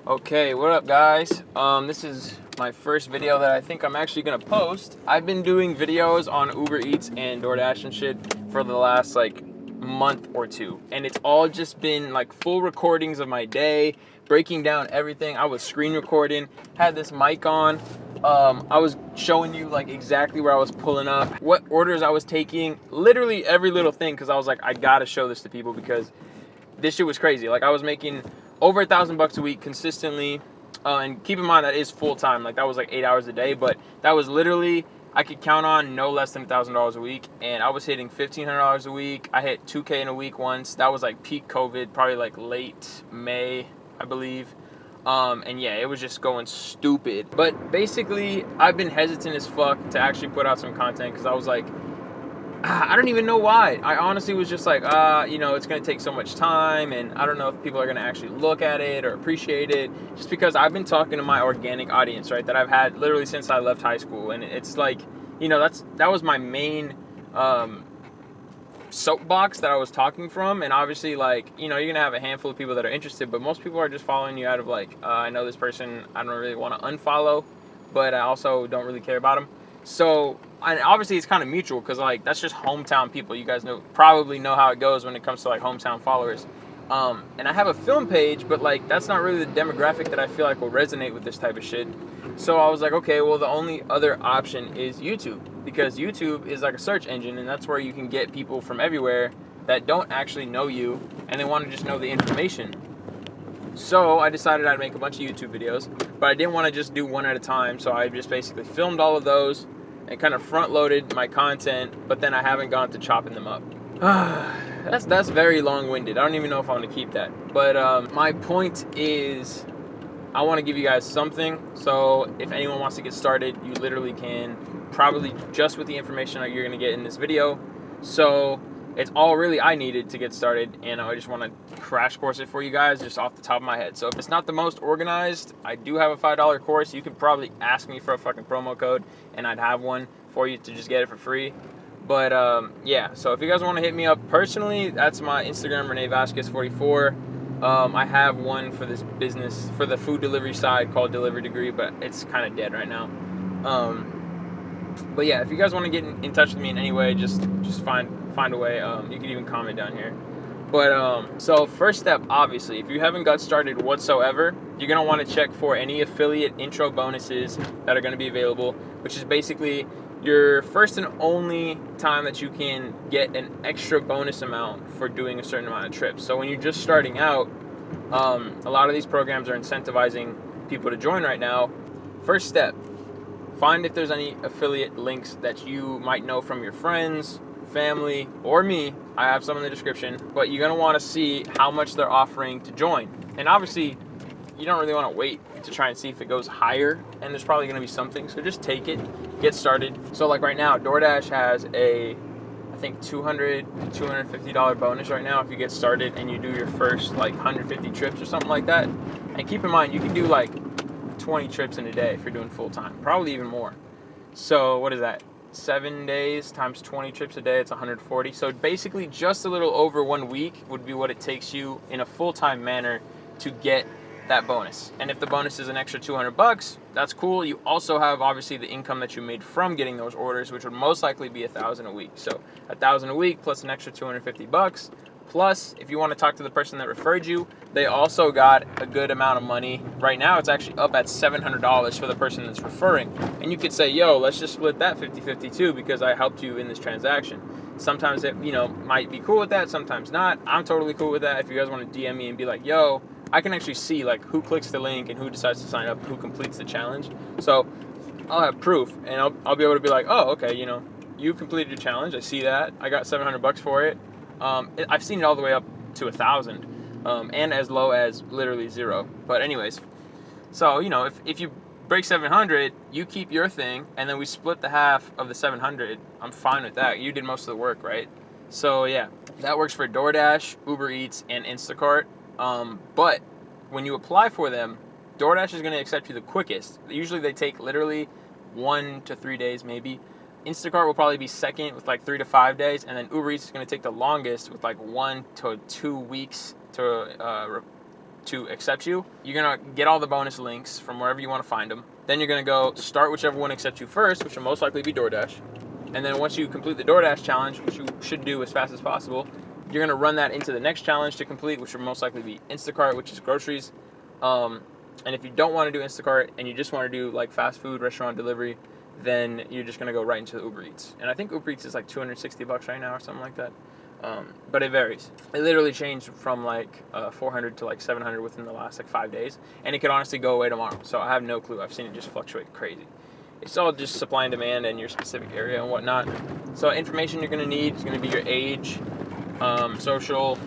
Okay, what up guys? This is my first video that I think I'm actually gonna post. I've been doing videos on UberEats and DoorDash and shit for the last like month or two. And it's all just been like full recordings of my day, breaking down everything. I was screen recording, had this mic on. I was showing you like exactly where I was pulling up, what orders I was taking, literally every little thing, because I was like, I gotta show this to people because this shit was crazy. Like I was making over $1,000 a week consistently, and keep in mind that is full time. Like that was like 8 hours a day, but that was literally, I could count on no less than $1,000 a week, and I was hitting $1,500 a week. I hit 2K in a week once. That was like peak COVID, probably like late May, I believe. And yeah, it was just going stupid. But basically, I've been hesitant as fuck to actually put out some content because I was like, I don't even know why. I honestly was just like, it's going to take so much time, and I don't know if people are going to actually look at it or appreciate it, just because I've been talking to my organic audience, right, that I've had literally since I left high school, and it's like, that was my main soapbox that I was talking from, and obviously, like, you're going to have a handful of people that are interested, but most people are just following you out of, like, I know this person, I don't really want to unfollow, but I also don't really care about them. So, and obviously it's kind of mutual because like that's just hometown people. You guys probably know how it goes when it comes to like hometown followers. And I have a film page, but like that's not really the demographic that I feel like will resonate with this type of shit. So I was like, okay, well the only other option is YouTube, because YouTube is like a search engine, and that's where you can get people from everywhere that don't actually know you and they want to just know the information. So I decided I'd make a bunch of YouTube videos, but I didn't want to just do one at a time, so I just basically filmed all of those and kind of front-loaded my content, but then I haven't gone to chopping them up. That's very long-winded. I don't even know if I want to keep that. But my point is, I want to give you guys something, so if anyone wants to get started, you literally can, probably just with the information that you're going to get in this video. So it's all really I needed to get started, and I just want to crash course it for you guys just off the top of my head. So if it's not the most organized, I do have a $5 course. You could probably ask me for a fucking promo code, and I'd have one for you to just get it for free. But yeah, so if you guys want to hit me up personally, that's my Instagram, Renee Vasquez 44. I have one for this business, for the food delivery side, called Delivery Degree, but it's kind of dead right now. But yeah, if you guys want to get in touch with me in any way, just find a way. You can even comment down here. But so first step, obviously, if you haven't got started whatsoever, you're gonna want to check for any affiliate intro bonuses that are gonna be available, which is basically your first and only time that you can get an extra bonus amount for doing a certain amount of trips. So when you're just starting out, a lot of these programs are incentivizing people to join right now. First step, find if there's any affiliate links that you might know from your friends, family, or me. I have some in the description, but you're going to want to see how much they're offering to join. And obviously, you don't really want to wait to try and see if it goes higher, and there's probably going to be something, so just take it, get started. So like right now, DoorDash has a, I think $200 to $250 bonus right now if you get started and you do your first like 150 trips or something like that. And keep in mind, you can do like 20 trips in a day if you're doing full time, probably even more. So what is that? 7 days times 20 trips a day, it's 140. So basically just a little over 1 week would be what it takes you in a full-time manner to get that bonus. And if the bonus is an extra $200, that's cool. You also have obviously the income that you made from getting those orders, which would most likely be $1,000 a week. So $1,000 a week plus an extra $250. Plus, if you want to talk to the person that referred you, they also got a good amount of money. Right now, it's actually up at $700 for the person that's referring. And you could say, yo, let's just split that 50-50 too, because I helped you in this transaction. Sometimes it, might be cool with that, sometimes not. I'm totally cool with that. If you guys want to DM me and be like, yo, I can actually see like who clicks the link and who decides to sign up, who completes the challenge. So I'll have proof, and I'll be able to be like, oh, okay, you completed your challenge. I see that. I got $700 for it. I've seen it all the way up to 1,000, and as low as literally 0. But anyways, so if you break 700, you keep your thing, and then we split the half of the 700. I'm fine with that. You did most of the work, right? So yeah, that works for DoorDash, UberEats, and Instacart. But when you apply for them, DoorDash is going to accept you the quickest. Usually they take literally 1 to 3 days, maybe. Instacart will probably be second with like 3 to 5 days, and then Uber Eats is going to take the longest with like 1 to 2 weeks to to accept you. You're going to get all the bonus links from wherever you want to find them. Then you're going to go start whichever one accepts you first, which will most likely be DoorDash. And then once you complete the DoorDash challenge, which you should do as fast as possible, you're going to run that into the next challenge to complete, which will most likely be Instacart, which is groceries. And if you don't want to do Instacart and you just want to do like fast food restaurant delivery, then you're just going to go right into the UberEats. And I think UberEats is like $260 right now or something like that. But it varies. It literally changed from like 400 to like 700 within the last like 5 days. And it could honestly go away tomorrow. So I have no clue. I've seen it just fluctuate crazy. It's all just supply and demand and your specific area and whatnot. So information you're going to need is going to be your age, social,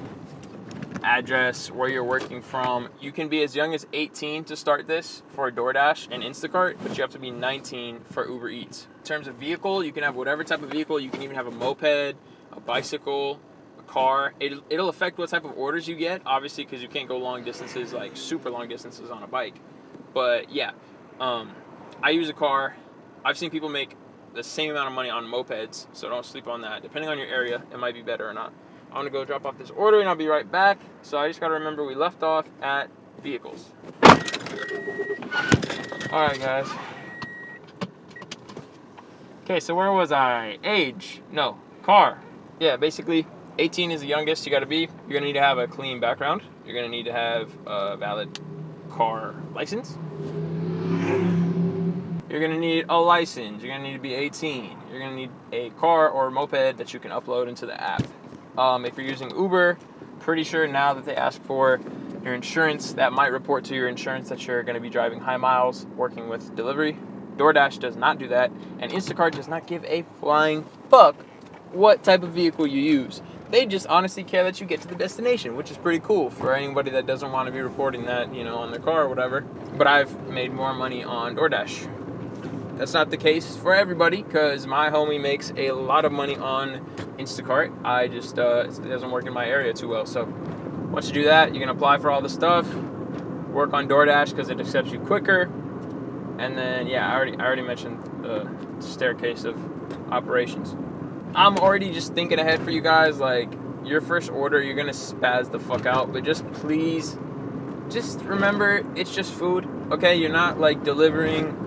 address, where you're working from. You can be as young as 18 to start this for DoorDash and Instacart, but you have to be 19 for Uber Eats. In terms of vehicle, you can have whatever type of vehicle. You can even have a moped, a bicycle, a car. It'll affect what type of orders you get, obviously, because you can't go long distances, like super long distances on a bike. But yeah, I use a car. I've seen people make the same amount of money on mopeds, so don't sleep on that. Depending on your area, it might be better or not. I'm going to go drop off this order, and I'll be right back. So I just got to remember we left off at vehicles. All right, guys. Okay, so where was I? Age. No. Car. Yeah, basically, 18 is the youngest you got to be. You're going to need to have a clean background. You're going to need to have a valid car license. You're going to need a license. You're going to need to be 18. You're going to need a car or a moped that you can upload into the app. If you're using Uber, pretty sure now that they ask for your insurance, that might report to your insurance that you're going to be driving high miles, working with delivery. DoorDash does not do that, and Instacart does not give a flying fuck what type of vehicle you use. They just honestly care that you get to the destination, which is pretty cool for anybody that doesn't want to be reporting that, on their car or whatever. But I've made more money on DoorDash. That's not the case for everybody, because my homie makes a lot of money on Instacart. I just, it doesn't work in my area too well. So once you do that, you can apply for all the stuff, work on DoorDash because it accepts you quicker. And then, yeah, I already mentioned the staircase of operations. I'm already just thinking ahead for you guys. Like, your first order, you're going to spaz the fuck out. But just please, just remember, it's just food, okay? You're not, like, delivering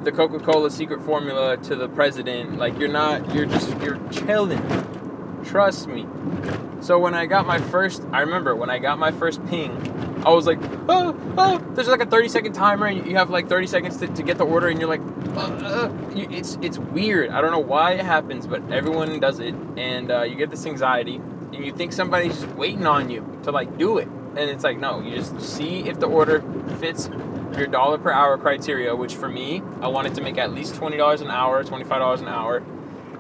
the Coca-Cola secret formula to the president. Like, you're chilling. Trust me. So when I remember when I got my first ping, I was like, there's like a 30-second timer, and you have like 30 seconds to get the order, and you're like, it's weird. I don't know why it happens, but everyone does it, and you get this anxiety, and you think somebody's waiting on you to like do it, and it's like, no, you just see if the order fits your $1 per hour criteria, which for me, I wanted to make at least $20 an hour, $25 an hour.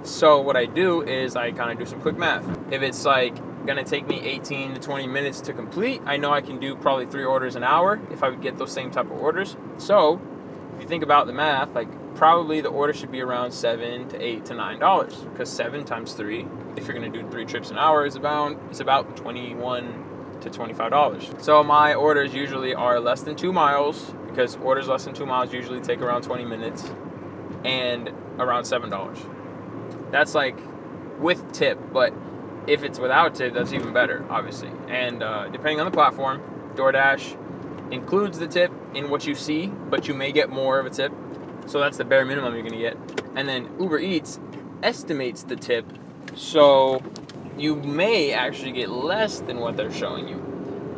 So what I do is I kind of do some quick math. If it's like gonna take me 18 to 20 minutes to complete, I know I can do probably 3 orders an hour if I would get those same type of orders. So if you think about the math, like probably the order should be around $7 to $8 to $9, because 7 times 3, if you're gonna do 3 trips an hour, is about $21 to $25. So my orders usually are less than 2 miles, because orders less than 2 miles usually take around 20 minutes, and around $7. That's like with tip, but if it's without tip, that's even better, obviously. And depending on the platform, DoorDash includes the tip in what you see, but you may get more of a tip. So that's the bare minimum you're gonna get. And then Uber Eats estimates the tip, so you may actually get less than what they're showing you.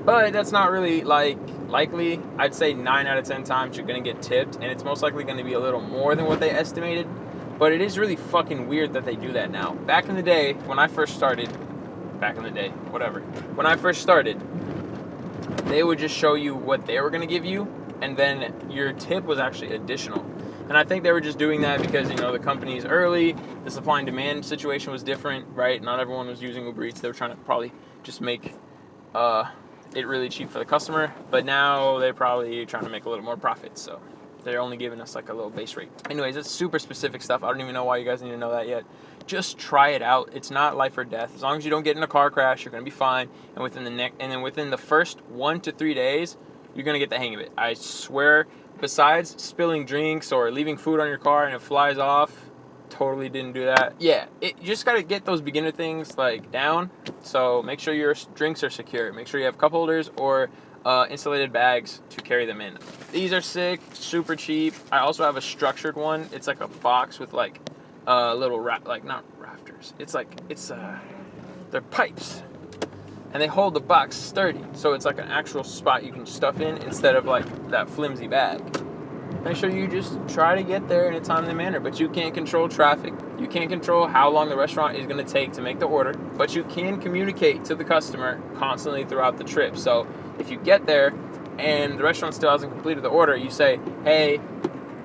But that's not really likely. I'd say 9 out of 10 times you're gonna get tipped, and it's most likely gonna be a little more than what they estimated. But it is really fucking weird that they do that now. Back in the day, when I first started, they would just show you what they were gonna give you, and then your tip was actually additional. And I think they were just doing that because, the company's early, the supply and demand situation was different, right? Not everyone was using Uber Eats. They were trying to probably just make it really cheap for the customer. But now they're probably trying to make a little more profit, so they're only giving us like a little base rate. Anyways, it's super specific stuff. I don't even know why you guys need to know that yet. Just try it out. It's not life or death. As long as you don't get in a car crash, you're gonna be fine. And within the first 1 to 3 days, you're gonna get the hang of it. I swear. Besides spilling drinks or leaving food on your car and it flies off, totally didn't do that. Yeah, you just gotta get those beginner things like down. So make sure your drinks are secure. Make sure you have cup holders or insulated bags to carry them in. These are sick, super cheap. I also have a structured one. It's like a box with like little not rafters. They're pipes, and they hold the box sturdy. So it's like an actual spot you can stuff in instead of like that flimsy bag. Make sure you just try to get there in a timely manner. But you can't control traffic. You can't control how long the restaurant is going to take to make the order. But you can communicate to the customer constantly throughout the trip. So if you get there and the restaurant still hasn't completed the order, you say, hey,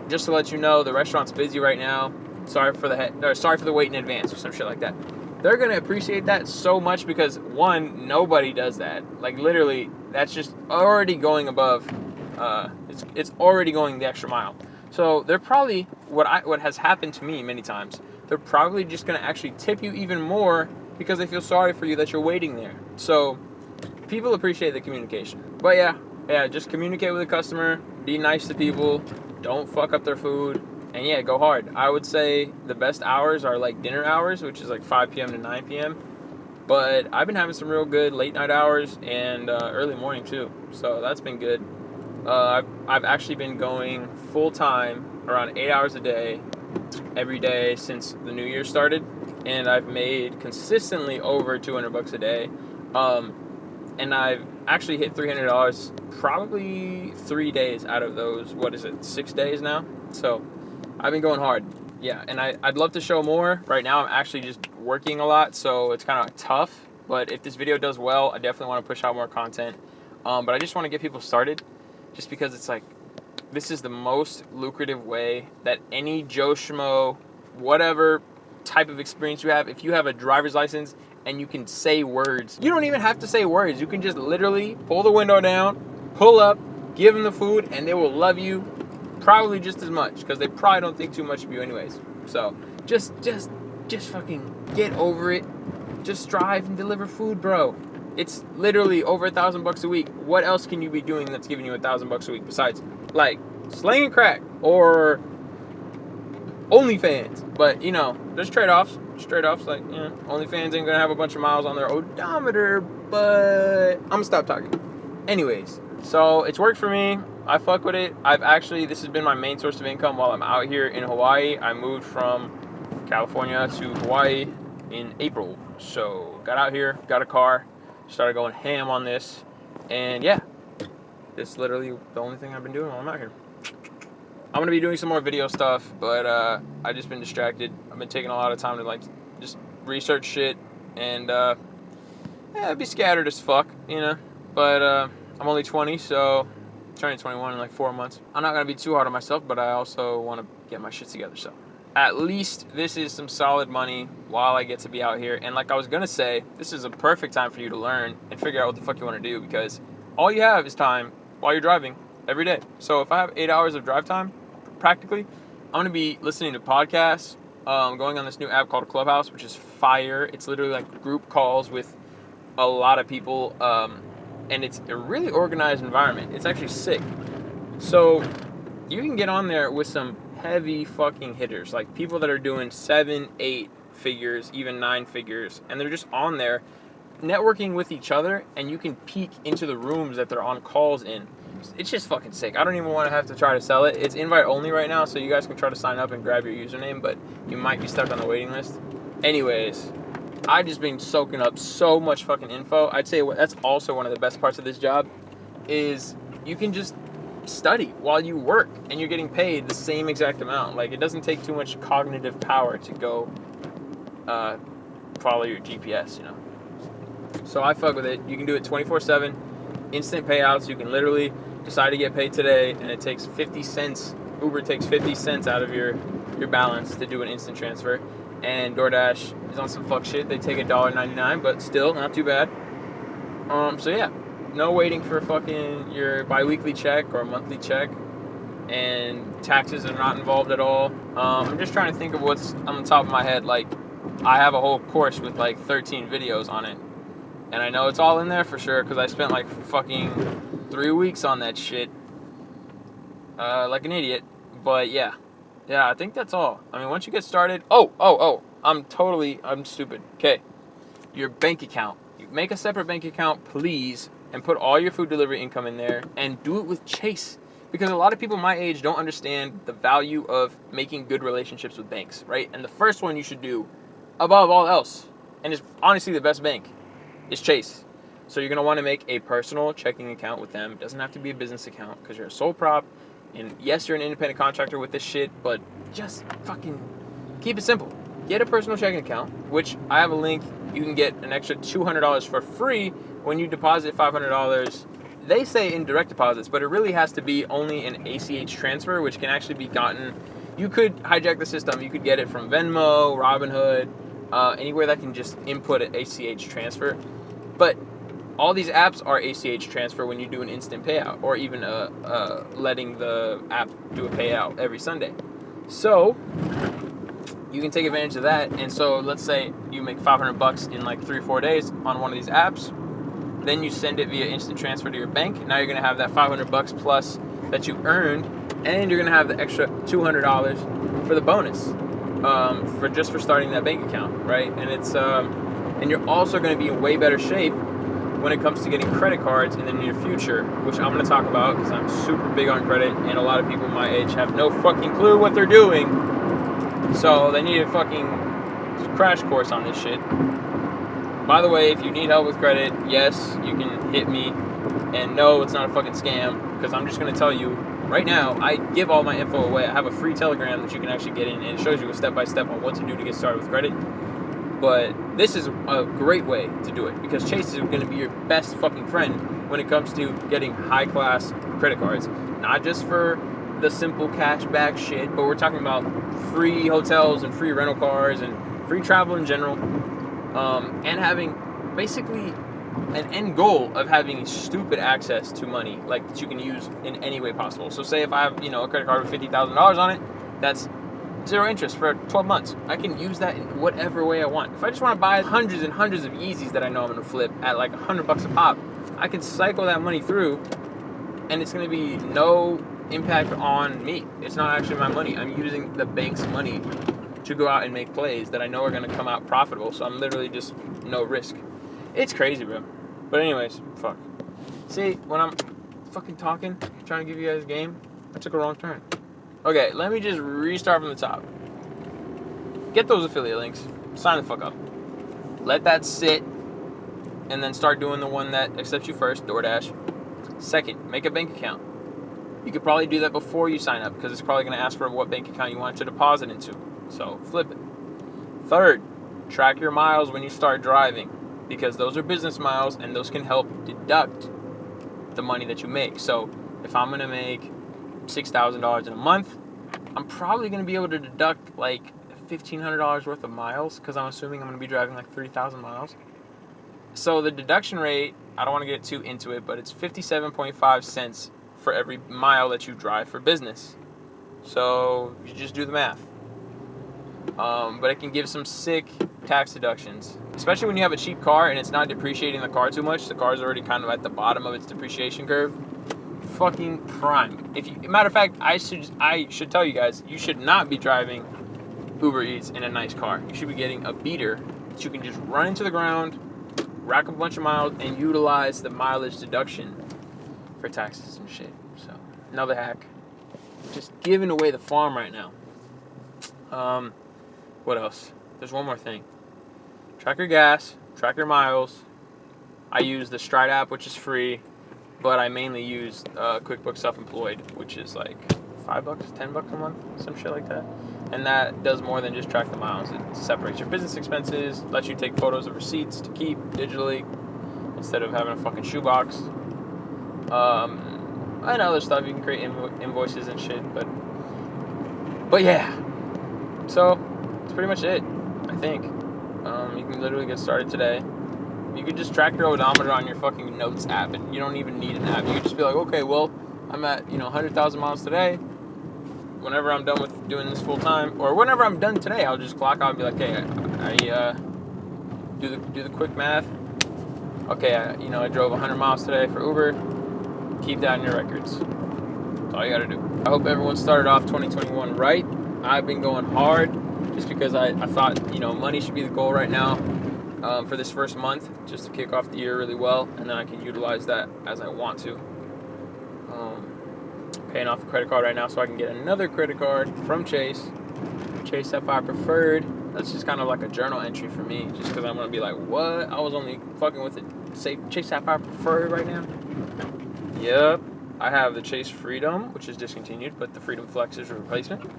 just to let you know, the restaurant's busy right now. Sorry for the wait in advance or some shit like that. They're going to appreciate that so much because, one, nobody does that. Like, literally, that's just already going above... it's already going the extra mile. So they're probably, what has happened to me many times, they're probably just going to actually tip you even more because they feel sorry for you that you're waiting there. So people appreciate the communication. But yeah, just communicate with the customer, be nice to people, don't fuck up their food, and yeah, go hard. I would say the best hours are like dinner hours, which is like 5 p.m. to 9 p.m. But I've been having some real good late night hours and early morning too. So that's been good. I've actually been going full time around 8 hours a day every day since the new year started, and I've made consistently over $200 a day, and I've actually hit $300 probably 3 days out of those 6 days now. So I've been going hard. Yeah, and I'd love to show more. Right now I'm actually just working a lot, so it's kind of tough, but if this video does well, I definitely want to push out more content. But I just want to get people started, just because it's like, this is the most lucrative way that any Joe Schmo, whatever type of experience you have, if you have a driver's license and you can say words, you don't even have to say words. You can just literally pull the window down, pull up, give them the food, and they will love you probably just as much, because they probably don't think too much of you anyways. So just fucking get over it. Just drive and deliver food, bro. It's literally over $1,000 a week. What else can you be doing that's giving you $1,000 a week besides like slanging crack or OnlyFans? But you know, there's trade-offs. Like, you know, OnlyFans ain't gonna have a bunch of miles on their odometer, but I'm gonna stop talking. Anyways, so it's worked for me. I fuck with it. This has been my main source of income while I'm out here in Hawaii. I moved from California to Hawaii in April. So got out here, got a car, started going ham on this, and yeah, this is literally the only thing I've been doing while I'm out here. I'm gonna be doing some more video stuff, but I've just been distracted. I've been taking a lot of time to like just research shit and be scattered as fuck, you know. But I'm only 20, so turning 21 in like 4 months. I'm not gonna be too hard on myself, but I also want to get my shit together. So at least this is some solid money while I get to be out here. And like I was gonna say, this is a perfect time for you to learn and figure out what the fuck you want to do, because all you have is time while you're driving every day. So if I have 8 hours of drive time, practically, I'm gonna be listening to podcasts, going on this new app called Clubhouse, which is fire. It's literally like group calls with a lot of people, and it's a really organized environment. It's actually sick. So you can get on there with some heavy fucking hitters, like people that are doing 7, 8 figures, even 9 figures, and they're just on there networking with each other, and you can peek into the rooms that they're on calls in. It's just fucking sick. I don't even want to have to try to sell it. It's invite only right now, so you guys can try to sign up and grab your username, but you might be stuck on the waiting list. Anyways, I've just been soaking up so much fucking info. I'd say that's also one of the best parts of this job, is you can just study while you work and you're getting paid the same exact amount. Like, it doesn't take too much cognitive power to go follow your GPS, you know. So I fuck with it. You can do it 24/7, instant payouts. You can literally decide to get paid today, and it takes 50 cents. Uber takes 50 cents out of your balance to do an instant transfer. And DoorDash is on some fuck shit. They take $1.99, but still not too bad. So yeah, no waiting for fucking your bi-weekly check or monthly check, and taxes are not involved at all. I'm just trying to think of what's on the top of my head. Like, I have a whole course with like 13 videos on it, and I know it's all in there for sure because I spent like fucking 3 weeks on that shit, like an idiot. But yeah, I think that's all. I mean, once you get started, I'm stupid. Okay, your bank account. You make a separate bank account, please, and put all your food delivery income in there and do it with Chase. Because a lot of people my age don't understand the value of making good relationships with banks, right? And the first one you should do above all else, and is honestly the best bank, is Chase. So you're going to want to make a personal checking account with them. It doesn't have to be a business account because you're a sole prop. And yes, you're an independent contractor with this shit, but just fucking keep it simple. Get a personal checking account, which I have a link. You can get an extra $200 for free when you deposit $500. They say in direct deposits, but it really has to be only an ACH transfer, which can actually be gotten. You could hijack the system. You could get it from Venmo, Robinhood, anywhere that can just input an ACH transfer. But all these apps are ACH transfer when you do an instant payout, or even letting the app do a payout every Sunday. So you can take advantage of that. And so let's say you make $500 in like 3 or 4 days on one of these apps. Then you send it via instant transfer to your bank. Now you're going to have that $500 plus that you earned, and you're going to have the extra $200 for the bonus for starting that bank account, right? And it's and you're also going to be in way better shape when it comes to getting credit cards in the near future, which I'm going to talk about because I'm super big on credit, and a lot of people my age have no fucking clue what they're doing. So they need a fucking crash course on this shit. By the way, if you need help with credit, yes, you can hit me. And no, it's not a fucking scam, because I'm just going to tell you right now, I give all my info away. I have a free Telegram that you can actually get in, and it shows you a step-by-step on what to do to get started with credit. But this is a great way to do it, because Chase is going to be your best fucking friend when it comes to getting high-class credit cards. Not just for the simple cashback shit, but we're talking about free hotels and free rental cars and free travel in general. And having basically an end goal of having stupid access to money, like that you can use in any way possible. So say if I have, a credit card with $50,000 on it, that's 0 interest for 12 months. I can use that in whatever way I want. If I just want to buy hundreds and hundreds of Yeezys that I know I'm going to flip at like $100 a pop, I can cycle that money through, and it's going to be no impact on me. It's not actually my money. I'm using the bank's money to go out and make plays that I know are going to come out profitable. So I'm literally just no risk. It's crazy, bro. But anyways, fuck. See, when I'm fucking talking, trying to give you guys a game, I took a wrong turn. Okay, let me just restart from the top. Get those affiliate links. Sign the fuck up. Let that sit, and then start doing the one that accepts you first, DoorDash. Second, make a bank account. You could probably do that before you sign up, because it's probably going to ask for what bank account you want to deposit into. So flip it. Third, track your miles when you start driving, because those are business miles, and those can help deduct the money that you make. So if I'm going to make $6,000 in a month, I'm probably going to be able to deduct like $1,500 worth of miles, because I'm assuming I'm going to be driving like 3,000 miles. So the deduction rate, I don't want to get too into it, but it's 57.5 cents for every mile that you drive for business. So you just do the math. But it can give some sick tax deductions, especially when you have a cheap car and it's not depreciating the car too much. The car's already kind of at the bottom of its depreciation curve. Fucking prime. Matter of fact, I should tell you guys, you should not be driving UberEats in a nice car. You should be getting a beater that you can just run into the ground, rack up a bunch of miles, and utilize the mileage deduction for taxes and shit. So another hack. Just giving away the farm right now. What else? There's one more thing. Track your gas, track your miles. I use the Stride app, which is free, but I mainly use QuickBooks Self-Employed, which is like $5, $10 a month, some shit like that. And that does more than just track the miles. It separates your business expenses, lets you take photos of receipts to keep digitally instead of having a fucking shoebox. And other stuff. You can create invoices and shit, but yeah. So that's pretty much it, I think. You can literally get started today. You could just track your odometer on your fucking notes app, and you don't even need an app. You could just be like, okay, well, I'm at 100,000 miles today. Whenever I'm done with doing this full time, or whenever I'm done today, I'll just clock out and be like, hey, I do the quick math. Okay, I drove 100 miles today for Uber. Keep that in your records. That's all you gotta do. I hope everyone started off 2021 right. I've been going hard just because I thought money should be the goal right now. for this first month, just to kick off the year really well, and then I can utilize that as I want to. Paying off a credit card right now so I can get another credit card from Chase Sapphire Preferred. That's just kind of like a journal entry for me, just because I'm going to be like, what? I was only fucking with it. Say Chase Sapphire Preferred right now? Yep. I have the Chase Freedom, which is discontinued, but the Freedom Flex is a replacement.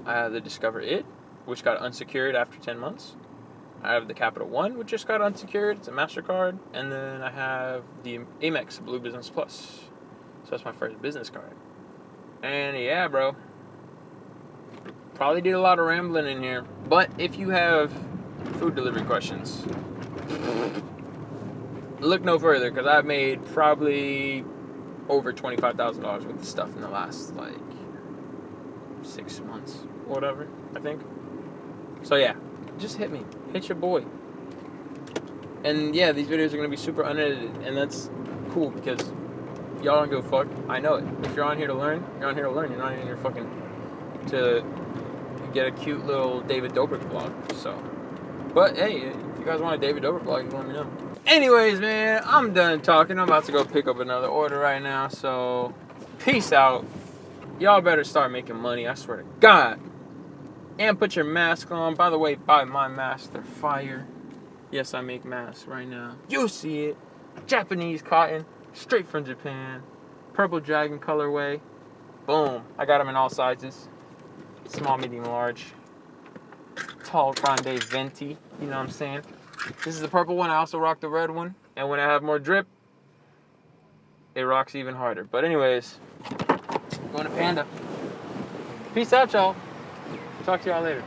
I have the Discover It, which got unsecured after 10 months. I have the Capital One, which just got unsecured. It's a MasterCard. And then I have the Amex Blue Business Plus. So that's my first business card. And yeah, bro. Probably did a lot of rambling in here. But if you have food delivery questions, look no further, because I've made probably over $25,000 worth of stuff in the last, 6 months, whatever, I think. So yeah, just hit me. Hit your boy. And yeah, these videos are going to be super unedited, and that's cool, because y'all don't give a fuck. I know it. If you're on here to learn, you're on here to learn. You're not in here fucking to get a cute little David Dobrik vlog. So, but hey, if you guys want a David Dobrik vlog, you can let me know. Anyways, man, I'm done talking. I'm about to go pick up another order right now. So, peace out. Y'all better start making money, I swear to God. And put your mask on. By the way, buy my masks. They're fire. Yes, I make masks right now. You see it. Japanese cotton. Straight from Japan. Purple Dragon colorway. Boom. I got them in all sizes. Small, medium, large. Tall, grande, venti. You know what I'm saying? This is the purple one. I also rock the red one. And when I have more drip, it rocks even harder. But anyways, going to Panda. Peace out, y'all. Talk to y'all later.